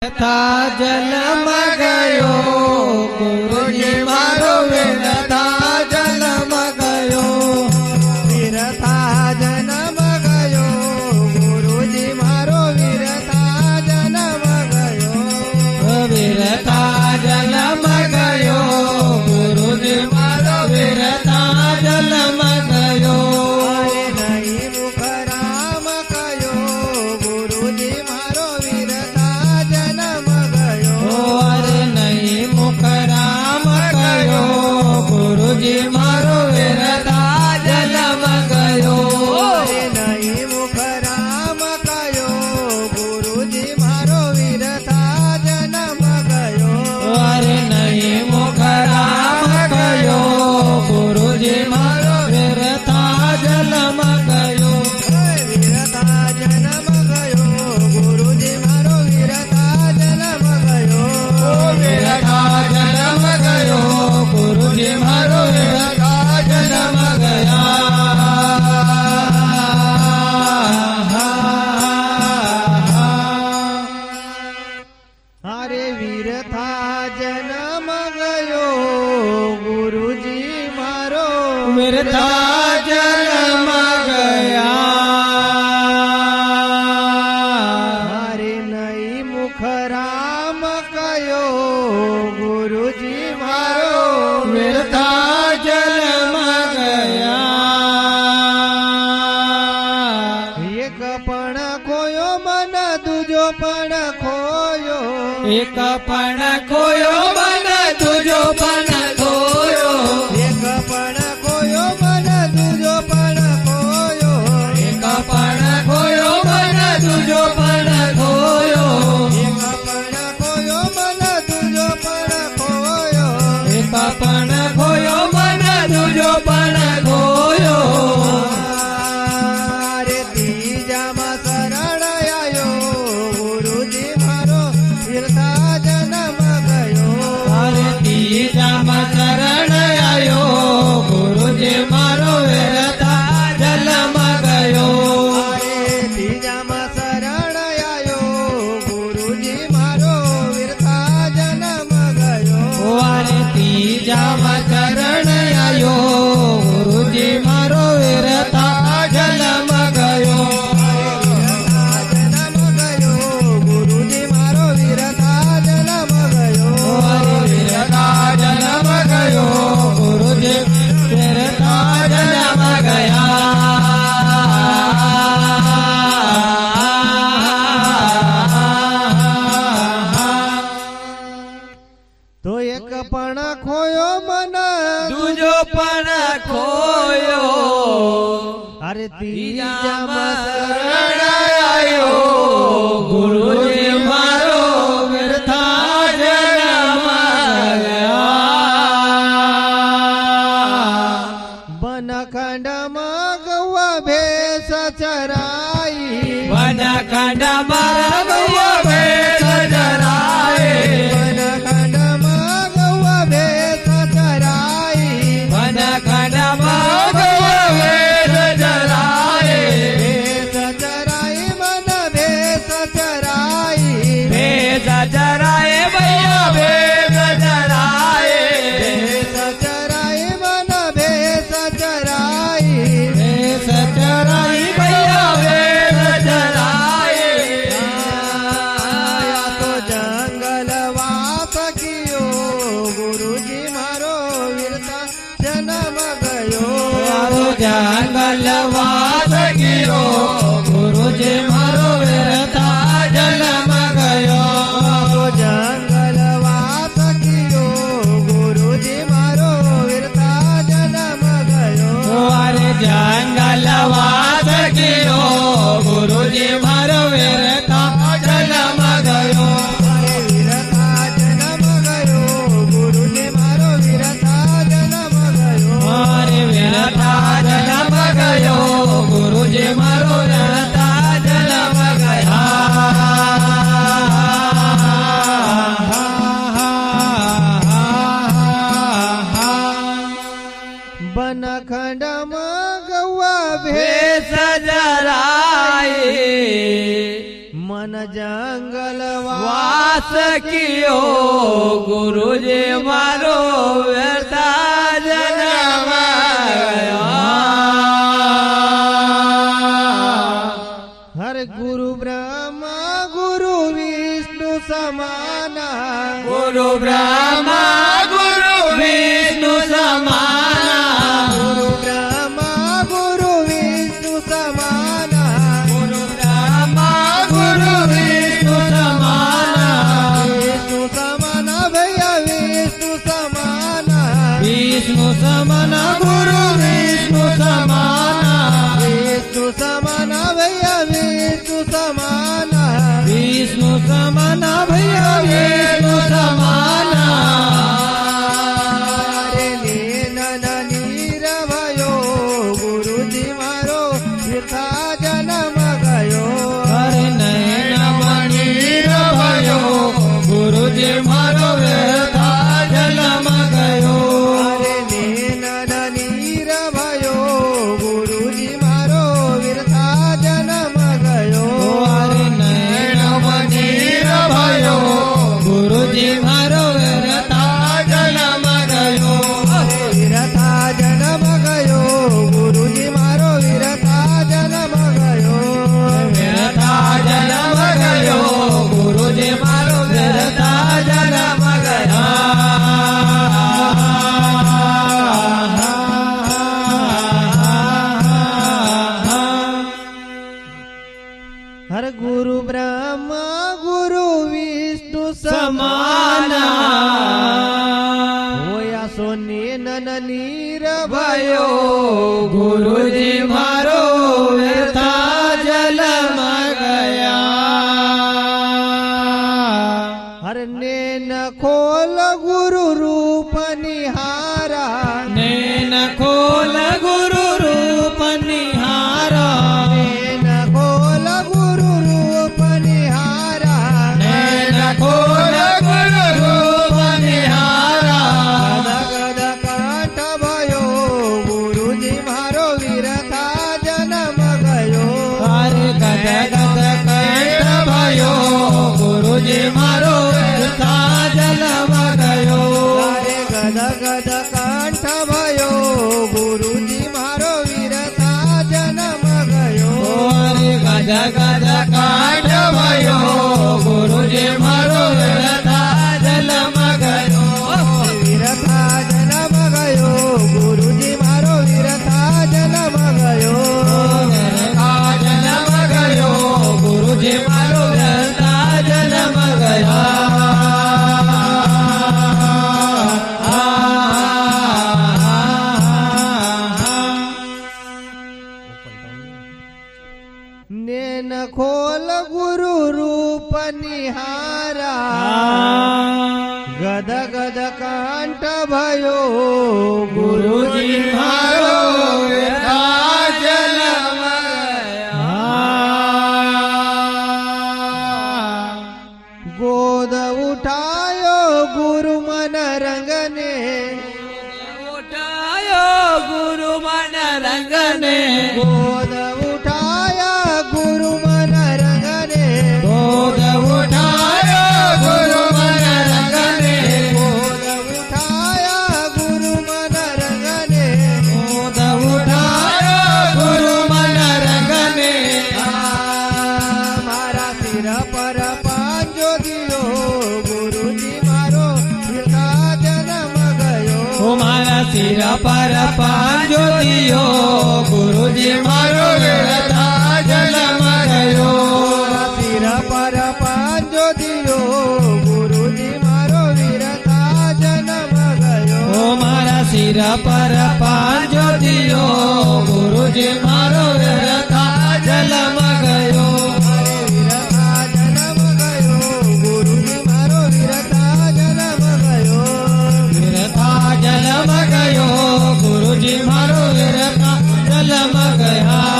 था जलम गयो गुरुजी मारो विरथा जलम गयो विरथा जन्म गयो गुरुजी मारो विरथा जन्म गयो विरथा जलम गयो गुरुजी मारो विरथा जलम गयो नहीं मुख राम कयो गुरुजी मारो विरथा जन्म गयो अरे नहीं मुख राम कयो गुरुजी मारो विरथा जलम गयो नहीं मुख राम कयो गुरुजी मारो विरथा जन्म गयो अरे नहीं मुख राम कयो गुरुजी मारो विरथा जलम गयो विरथा जन्म गयो गुरुजी मारो विरथा जन्म गयो विरथा जलम गयो गुरुजी मारो विरथा जलम गया अरे विरथा जन्म गयो गुरुजी मारो विरथा जलम गया अरे नहीं मुख राम कयो गुरुजी मारो विरथा जलम गया एक पण खोयो मन दूजो पण खोयो एक पण खोयो मन तुझो पण खोयो एक पण खोयो मन दूजो पण खोयो एक पण खोयो मन तुझो पण खोयो एक पण खोयो मन दूजो पण खोयो एक पण खोयो मन तुझो पण खोयो रे तीजाમાં શરણ આયો ગુરુજી મારો વિરથા જન્મ ગયો अरे तीजाમાં શરણ आयो गुरुजी मारो विरथा जलम गयो રે तीजाમાં શરણ આયો ગુરુજી મારો વિરથા જન્મ ગયો अरे तीजाમાં शरण आयो गुरुजी मारो विरथा जलम गयो જન્મ ગયો ગુરુજી મારો વિરથા જન્મ ગયો अरे विरथा जलम गयो गुरुजी विरथा जलम गया તો એક પણ ખોયો મન दूजो पण खोयो અરે तीजाમાં तीजाમાં शरण आयो गुरुजी मारो विरथा जलम गया વનખંડમાં ગૌવા ભેંસ ચરાઈ वनखंडમાં गौआ भैंस चराए વનખંડમાં ગૌવા ભેંસ ચરાઈ वनखंडમાં गौआ भैंस चराए ભેંસ ચરાઈ મન ભેંસ ચરાઈ भैंस चराए भैया भैंस चराए ભેંસ ચરાઈ મન ભેંસ ચરાઈ भैंस चराई भैया भैंस चराए આયા તો જંગલ વાસ કિયો ગુરુજી મારો વીરતા જન્મ ગયો મારો જંગલ વાસ ગયો ગુરુજી મારો વિરથા જલમ ગયો તો જંગલ વાસ કિયો ગુરુજી મારો વીરતા જન્મ ગયો અરે જંગલ વાસ ગયો ગુરુજી મારો વિરથા જલમ ગયો અરે વીરતા જન્મ ગયો ગુરુજી મારો વીરતા જન્મ ગયો અરે વિરથા જલમ ગયો ગુરુજી મારો વિરથા જલમ દાસ કિયો ગુરુજી મારો વ્યર્થા જન્મ ગયો હરે ગુરુ બ્રહ્મા ગુરુ વિષ્ણુ સમાના ગુરુ બ્રહ્મા ગુરુ વિષ્ણુ સમાના ગુરુ બ્રહ્મા ગુરુ વિષ્ણુ સમાના ગુરુ બ્રહ્મા ગુરુ વિષ્ણુ સમાના વિષ્ણુ સમાના ભૈયા વિષ્ણુ સમાના વિષ્ણુ સમાના ગુરુ વિષ્ણુ સમાના વિષ્ણુ સમાના ભૈયા વિષ્ણુ સમાના વિષ્ણુ સમાના ભૈયા વિષ્ણુ સમાના રે નન નીર ભયો ગુરુજી મારો વ્યથા જન્મ ગયો હરે નયન મણિર ભયો ગુરુજી મારો વ્યથા જન્મ ગયો અરે નન નીર ભયો ગુરુજી મારો વ્યથા જન્મ ગયો હરે નયન મણિર ભયો ગુરુજી મારો વ્યથા જન્મ ગયો વિરથા જન્મ ગયો ગુરુજી મારો વિરથા જન્મ ગયો વ્યથા જન્મ ગયો ગુરુજી મારો વ્યથા જન્મ ગયો હર ગુરુ બ્રહ્મા ગુરુ વિષ્ણુ સમાના હોયા સોને નન નીર भयो गुरुजी मारो व्यथा जलम गया હર નેન ખોલ ગુરુ રૂપ નિહારા नैन खोल गुरु रूप निहारा નેન ખોલ ગુરુ રૂપ નિહારા नैन खोल गुरु रूप निहारा ગદ કાંઠ ભયો ગુરુજી મારો વિરથા જન્મ ગયો हरे गद गद कंठ भयो गुरुजी मारो व्यथा जलम गयो અરે ગદ ગદ કાંઠ ભયો ગુરુજી મારો વિરથા જન્મ ગયો હરે ગદ ગદ કાંઠ भयो ગુરુજી મારો વ્યથા જલમ ગયો વિરથા જન્મ ગયો ગુરુજી મારો વિરથા જન્મ ગયો વ્યથા જલમ ગયો ગુરુજી મારો વ્યથા જલમ નેન ખોલ ગુરુ રૂપ નિહારા ગદ ગદ કાંઠ ભયો ગુરુજી મારો વ્યથા જલમ ગોદ ઉઠાયો ગુરુ મન રંગને ઉઠાયો ગુરુ મન રંગને ગોદ ઉઠાયા ગુરુ મન રંગને ગોદ ઉઠાયો ગુરુ મન રંગને ગોદ ઉઠાયા ગુરુ મન રંગને ગોદ ઉઠાયો ગુરુ મન રંગને મારા સિર પર પાંજો દિયો ગુરુજી મારો વ્યથા જન્મ ગયો ઓ મારા સિર પર પાંજો દિયો ગુરુજી મારો વ્યથા જલમ ગયો સિર પર પાંજો દિયો ગુરુજી મારો વિરથા જન્મ ગયો ઓ મારા સિર પર પાંજો દિયો ગુરુજી મારો વ્યથા જલમ ગયો વિરથા જન્મ ગયો ગુરુજી મારો વિરથા જન્મ ગયો વ્યથા જલમ ગયો ગુરુજી મારો વ્યથા જલમ ગયા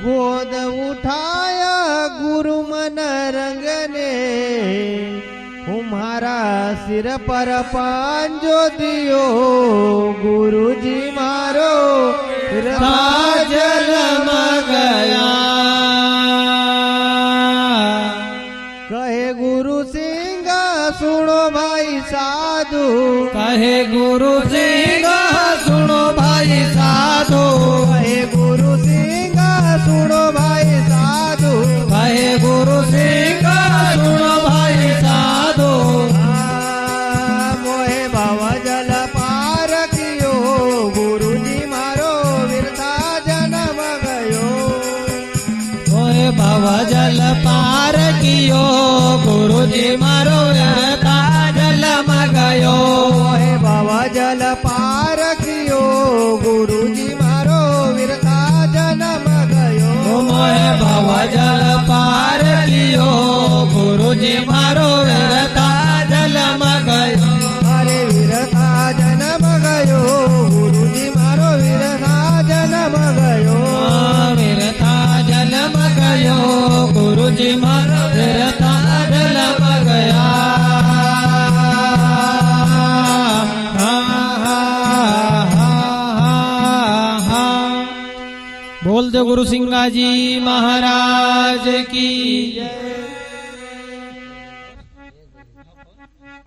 ગોદ ઉઠાયા ગુરુ મન રંગને હું મારા સિર પર પાંજો દિયો ગુરુજી મારો विरथा जल में गया। कहे गुरु सिंह सुनो भाई साधु, कहे गुरु सिंह सुनो भाई साधु, कहे गुरु सिंह सुनो भाई साधु, कहे गुरु सिंह सुनो भाई साधु। मोहे भव जल पार कियो गुरु जी मारो विरथा जन्म गयो। मोहे भव जल पार कियो गुरु जी मारो विरथा जल में गयो। मोहे भव जल पार कियो गुरु जी मारो विरथा जन्म गयो। मोहे भव जल पार कियो गुरु जी मारो विरथा जल में गयो। अरे विरथा जन्म गयो गुरु जी मारो विरथा जन्म गयो। विरथा जल में गयो गुरु जी मारो विरथा जल में गया। बोल दो गुरु सिंगा जी महाराज की जय।